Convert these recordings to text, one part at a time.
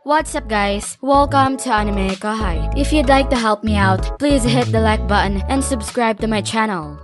What's up guys? Welcome to AnimeKouhai. If you'd like to help me out, please hit the like button and subscribe to my channel.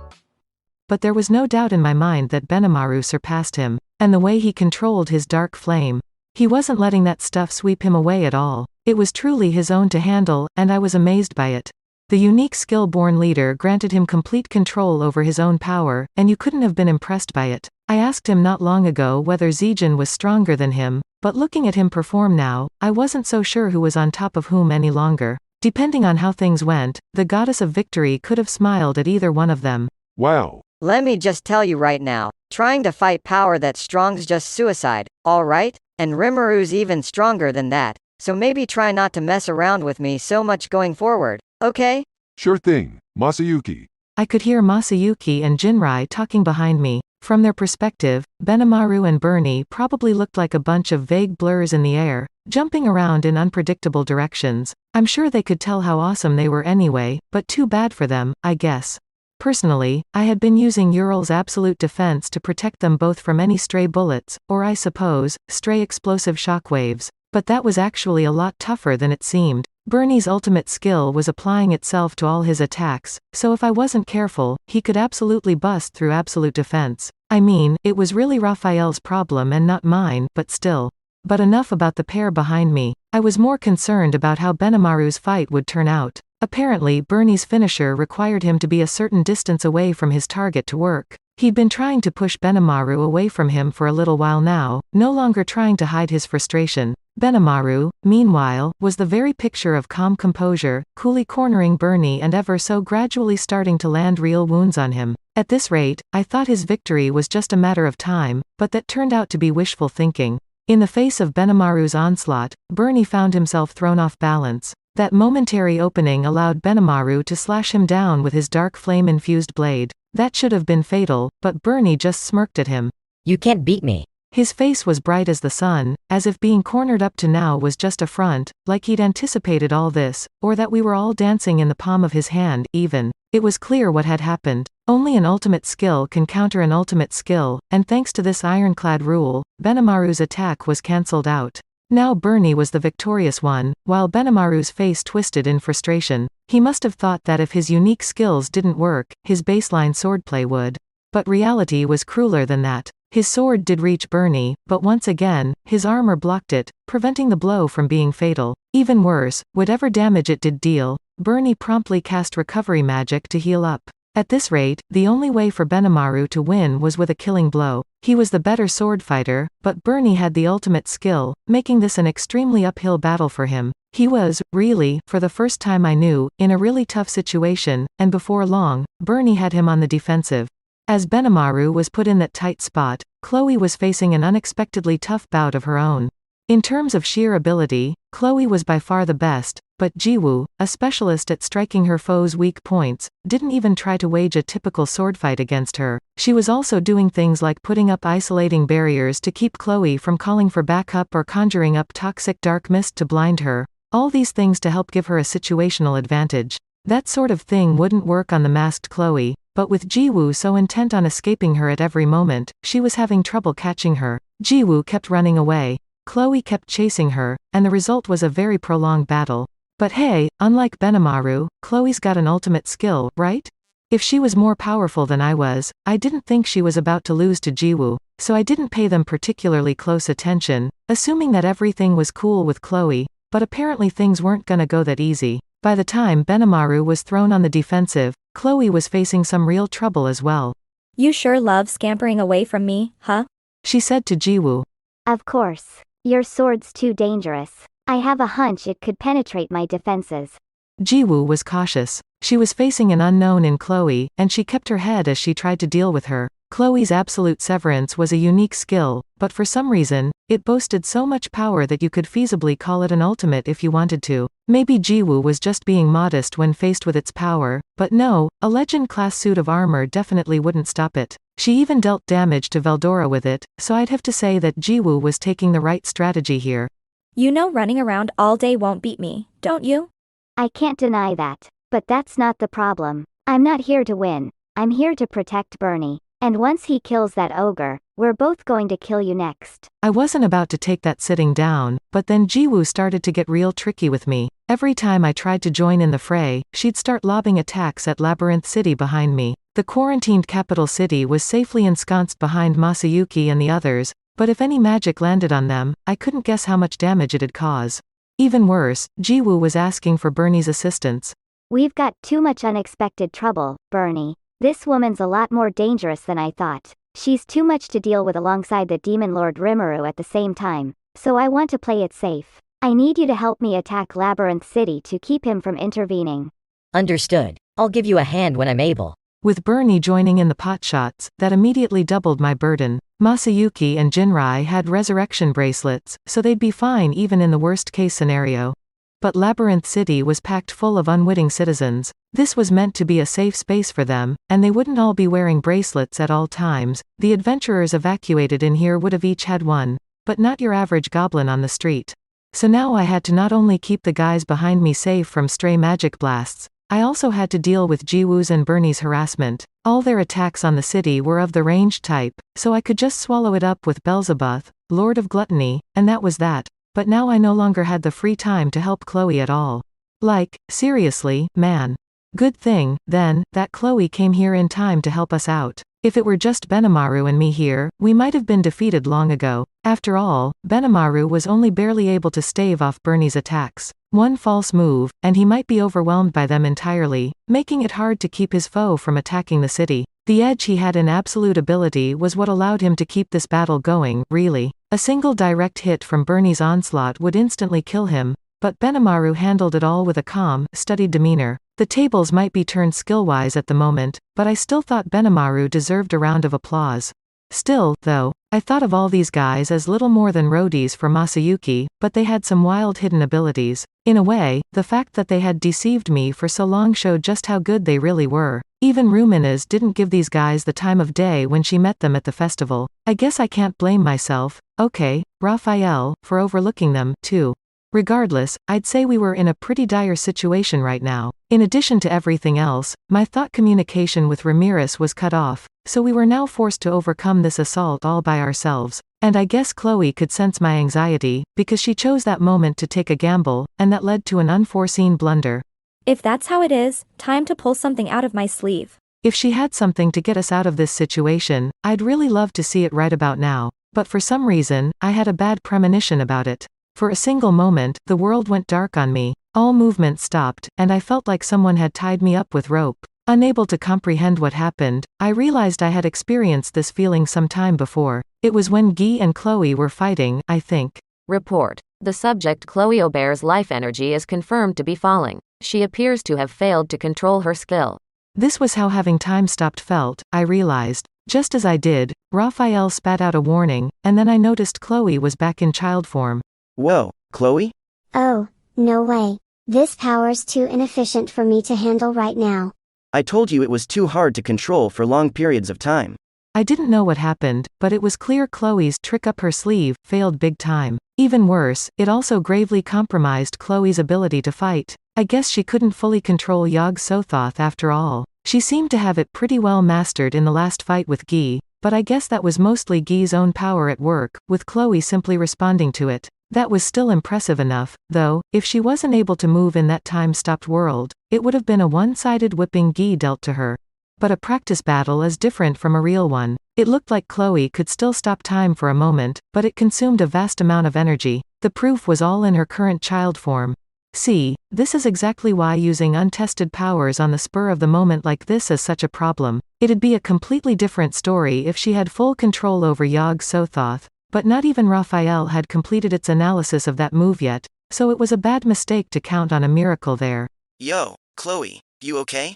But there was no doubt in my mind that Benimaru surpassed him, and the way he controlled his dark flame. He wasn't letting that stuff sweep him away at all. It was truly his own to handle, and I was amazed by it. The unique skill-born leader granted him complete control over his own power, and you couldn't have been impressed by it. I asked him not long ago whether Zijin was stronger than him, but looking at him perform now, I wasn't so sure who was on top of whom any longer. Depending on how things went, the goddess of victory could have smiled at either one of them. Wow. Let me just tell you right now, trying to fight power that strong's just suicide, alright? And Rimuru's even stronger than that, so maybe try not to mess around with me so much going forward, okay? Sure thing, Masayuki. I could hear Masayuki and Jinrai talking behind me. From their perspective, Benimaru and Bernie probably looked like a bunch of vague blurs in the air, jumping around in unpredictable directions. I'm sure they could tell how awesome they were anyway, but too bad for them, I guess. Personally, I had been using Ural's absolute defense to protect them both from any stray bullets, or I suppose, stray explosive shockwaves. But that was actually a lot tougher than it seemed. Bernie's ultimate skill was applying itself to all his attacks, so if I wasn't careful, he could absolutely bust through absolute defense. I mean, it was really Raphael's problem and not mine, but still. But enough about the pair behind me. I was more concerned about how Benimaru's fight would turn out. Apparently Bernie's finisher required him to be a certain distance away from his target to work. He'd been trying to push Benimaru away from him for a little while now, no longer trying to hide his frustration. Benimaru, meanwhile, was the very picture of calm composure, coolly cornering Bernie and ever so gradually starting to land real wounds on him. At this rate, I thought his victory was just a matter of time, but that turned out to be wishful thinking. In the face of Benimaru's onslaught, Bernie found himself thrown off balance. That momentary opening allowed Benimaru to slash him down with his dark flame-infused blade. That should have been fatal, but Bernie just smirked at him. You can't beat me. His face was bright as the sun, as if being cornered up to now was just a front, like he'd anticipated all this, or that we were all dancing in the palm of his hand, even. It was clear what had happened. Only an ultimate skill can counter an ultimate skill, and thanks to this ironclad rule, Benimaru's attack was cancelled out. Now Bernie was the victorious one, while Benimaru's face twisted in frustration. He must have thought that if his unique skills didn't work, his baseline swordplay would. But reality was crueler than that. His sword did reach Bernie, but once again, his armor blocked it, preventing the blow from being fatal. Even worse, whatever damage it did deal, Bernie promptly cast recovery magic to heal up. At this rate, the only way for Benimaru to win was with a killing blow. He was the better sword fighter, but Bernie had the ultimate skill, making this an extremely uphill battle for him. He was, really, for the first time I knew, in a really tough situation, and before long, Bernie had him on the defensive. As Benimaru was put in that tight spot, Khloe was facing an unexpectedly tough bout of her own. In terms of sheer ability, Khloe was by far the best, but Jiwu, a specialist at striking her foes' weak points, didn't even try to wage a typical swordfight against her. She was also doing things like putting up isolating barriers to keep Khloe from calling for backup or conjuring up toxic dark mist to blind her. All these things to help give her a situational advantage. That sort of thing wouldn't work on the masked Khloe, but with Jiwu so intent on escaping her at every moment, she was having trouble catching her. Jiwu kept running away. Khloe kept chasing her, and the result was a very prolonged battle. But hey, unlike Benimaru, Khloe's got an ultimate skill, right? If she was more powerful than I was, I didn't think she was about to lose to Jiwu, so I didn't pay them particularly close attention, assuming that everything was cool with Khloe, but apparently things weren't gonna go that easy. By the time Benimaru was thrown on the defensive, Khloe was facing some real trouble as well. You sure love scampering away from me, huh? She said to Jiwu. Of course. Your sword's too dangerous. I have a hunch it could penetrate my defenses. Jiwu was cautious. She was facing an unknown in Khloe, and she kept her head as she tried to deal with her. Khloe's absolute severance was a unique skill, but for some reason, it boasted so much power that you could feasibly call it an ultimate if you wanted to. Maybe Jiwu was just being modest when faced with its power, but no, a legend-class suit of armor definitely wouldn't stop it. She even dealt damage to Veldora with it, so I'd have to say that Jiwu was taking the right strategy here. You know running around all day won't beat me, don't you? I can't deny that. But that's not the problem. I'm not here to win. I'm here to protect Bernie. And once he kills that ogre, We're both going to kill you next. I wasn't about to take that sitting down, but then Jiwu started to get real tricky with me. Every time I tried to join in the fray, she'd start lobbing attacks at Labyrinth City behind me. The quarantined capital city was safely ensconced behind Masayuki and the others, but if any magic landed on them, I couldn't guess how much damage it'd cause. Even worse, Jiwu was asking for Bernie's assistance. We've got too much unexpected trouble, Bernie. This woman's a lot more dangerous than I thought. She's too much to deal with alongside the Demon Lord Rimuru at the same time, so I want to play it safe. I need you to help me attack Labyrinth City to keep him from intervening. Understood. I'll give you a hand when I'm able. With Bernie joining in the potshots, that immediately doubled my burden. Masayuki and Jinrai had resurrection bracelets, so they'd be fine even in the worst-case scenario. But Labyrinth City was packed full of unwitting citizens. This was meant to be a safe space for them, and they wouldn't all be wearing bracelets at all times. The adventurers evacuated in here would have each had one, but not your average goblin on the street. So now I had to not only keep the guys behind me safe from stray magic blasts, I also had to deal with Jiwu's and Bernie's harassment. All their attacks on the city were of the ranged type, so I could just swallow it up with Beelzebub, Lord of Gluttony, and that was that. But now I no longer had the free time to help Khloe at all. Like, seriously, man. Good thing, then, that Khloe came here in time to help us out. If it were just Benimaru and me here, we might have been defeated long ago. After all, Benimaru was only barely able to stave off Bernie's attacks. One false move, and he might be overwhelmed by them entirely, making it hard to keep his foe from attacking the city. The edge he had in absolute ability was what allowed him to keep this battle going, really. A single direct hit from Bernie's onslaught would instantly kill him, but Benimaru handled it all with a calm, studied demeanor. The tables might be turned skill-wise at the moment, but I still thought Benimaru deserved a round of applause. Still, though, I thought of all these guys as little more than roadies for Masayuki, but they had some wild hidden abilities. In a way, the fact that they had deceived me for so long showed just how good they really were. Even Rumina's didn't give these guys the time of day when she met them at the festival. I guess I can't blame myself, okay, Raphael, for overlooking them, too. Regardless, I'd say we were in a pretty dire situation right now. In addition to everything else, my thought communication with Ramirez was cut off, so we were now forced to overcome this assault all by ourselves. And I guess Khloe could sense my anxiety, because she chose that moment to take a gamble, and that led to an unforeseen blunder. If that's how it is, time to pull something out of my sleeve. If she had something to get us out of this situation, I'd really love to see it right about now. But for some reason, I had a bad premonition about it. For a single moment, the world went dark on me. All movement stopped, and I felt like someone had tied me up with rope. Unable to comprehend what happened, I realized I had experienced this feeling some time before. It was when Guy and Khloe were fighting, I think. Report. The subject Khloe Aubert's life energy is confirmed to be falling. She appears to have failed to control her skill. This was how having time stopped felt, I realized. Just as I did, Raphael spat out a warning, and then I noticed Khloe was back in child form. Whoa, Khloe? Oh, no way. This power's too inefficient for me to handle right now. I told you it was too hard to control for long periods of time. I didn't know what happened, but it was clear Khloe's trick up her sleeve failed big time. Even worse, it also gravely compromised Khloe's ability to fight. I guess she couldn't fully control Yog-Sothoth after all. She seemed to have it pretty well mastered in the last fight with Guy, but I guess that was mostly Guy's own power at work, with Khloe simply responding to it. That was still impressive enough, though. If she wasn't able to move in that time-stopped world, it would have been a one-sided whipping Guy dealt to her. But a practice battle is different from a real one. It looked like Khloe could still stop time for a moment, but it consumed a vast amount of energy. The proof was all in her current child form. See, this is exactly why using untested powers on the spur of the moment like this is such a problem. It'd be a completely different story if she had full control over Yog-Sothoth. But not even Raphael had completed its analysis of that move yet, so it was a bad mistake to count on a miracle there. Yo, Khloe, you okay?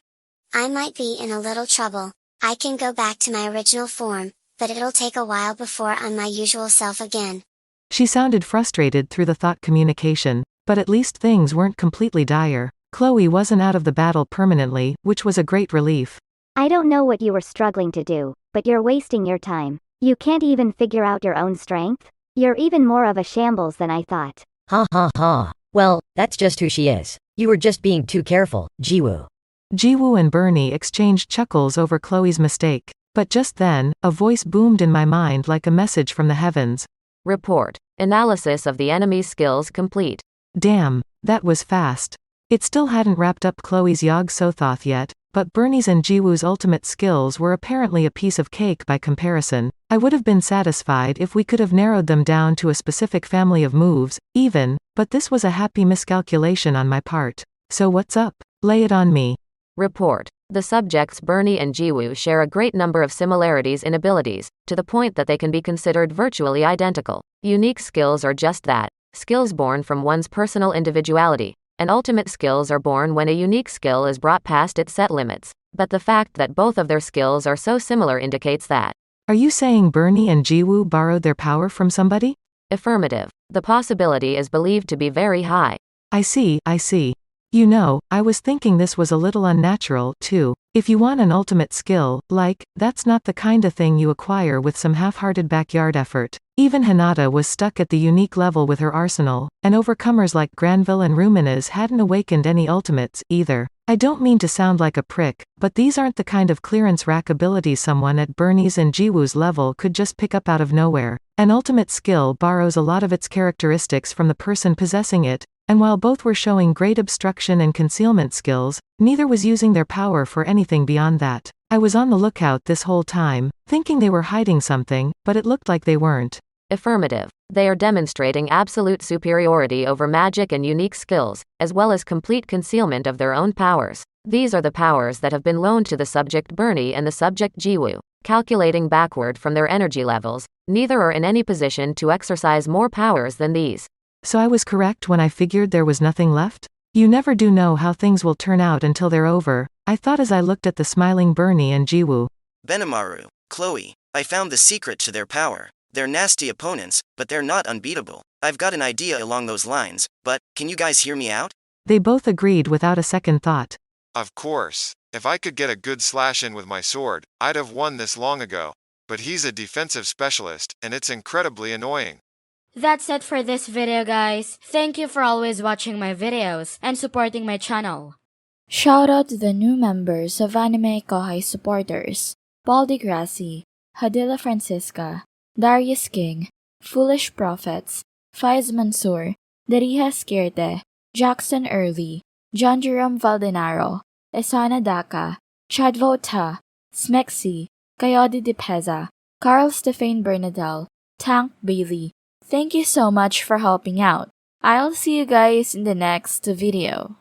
I might be in a little trouble. I can go back to my original form, but it'll take a while before I'm my usual self again. She sounded frustrated through the thought communication, but at least things weren't completely dire. Khloe wasn't out of the battle permanently, which was a great relief. I don't know what you were struggling to do, but you're wasting your time. You can't even figure out your own strength? You're even more of a shambles than I thought. Ha ha ha. Well, that's just who she is. You were just being too careful, Jiwu. Jiwu and Bernie exchanged chuckles over Khloe's mistake. But just then, a voice boomed in my mind like a message from the heavens. Report. Analysis of the enemy's skills complete. Damn, that was fast. It still hadn't wrapped up Chloe's Yog Sothoth yet, but Bernie's and Jiwoo's ultimate skills were apparently a piece of cake by comparison. I would have been satisfied if we could have narrowed them down to a specific family of moves, even, but this was a happy miscalculation on my part. So what's up? Lay it on me. Report. The subjects Bernie and Jiwu share a great number of similarities in abilities, to the point that they can be considered virtually identical. Unique skills are just that, skills born from one's personal individuality, and ultimate skills are born when a unique skill is brought past its set limits. But the fact that both of their skills are so similar indicates that. Are you saying Bernie and Jiwu borrowed their power from somebody? Affirmative. The possibility is believed to be very high. I see. You know, I was thinking this was a little unnatural, too. If you want an ultimate skill, that's not the kinda thing you acquire with some half-hearted backyard effort. Even Hinata was stuck at the unique level with her arsenal, and overcomers like Granville and Ruminez hadn't awakened any ultimates, either. I don't mean to sound like a prick, but these aren't the kind of clearance rack abilities someone at Bernie's and Jiwoo's level could just pick up out of nowhere. An ultimate skill borrows a lot of its characteristics from the person possessing it, and while both were showing great obstruction and concealment skills, neither was using their power for anything beyond that. I was on the lookout this whole time, thinking they were hiding something, but it looked like they weren't. Affirmative. They are demonstrating absolute superiority over magic and unique skills, as well as complete concealment of their own powers. These are the powers that have been loaned to the subject Bernie and the subject Jiwu. Calculating backward from their energy levels, neither are in any position to exercise more powers than these. So I was correct when I figured there was nothing left? You never do know how things will turn out until they're over, I thought as I looked at the smiling Bernie and Jiwu. Benimaru, Khloe, I found the secret to their power. They're nasty opponents, but they're not unbeatable. I've got an idea along those lines, but, can you guys hear me out? They both agreed without a second thought. Of course. If I could get a good slash in with my sword, I'd have won this long ago. But he's a defensive specialist, and it's incredibly annoying. That's it for this video, guys. Thank you for always watching my videos and supporting my channel. Shout out to the new members of AnimeKouhai supporters: Paul DeGrassi, Hadila Francisca, Darius King, Foolish Prophets, Faiz Mansour, Dariha Skirte, Jackson Early, John Jerome Valdenaro, Esana Daka, Chadvo Ta, Smexy, Coyote de Peza, Carl Stefan Bernadel, Tank Bailey. Thank you so much for helping out. I'll see you guys in the next video.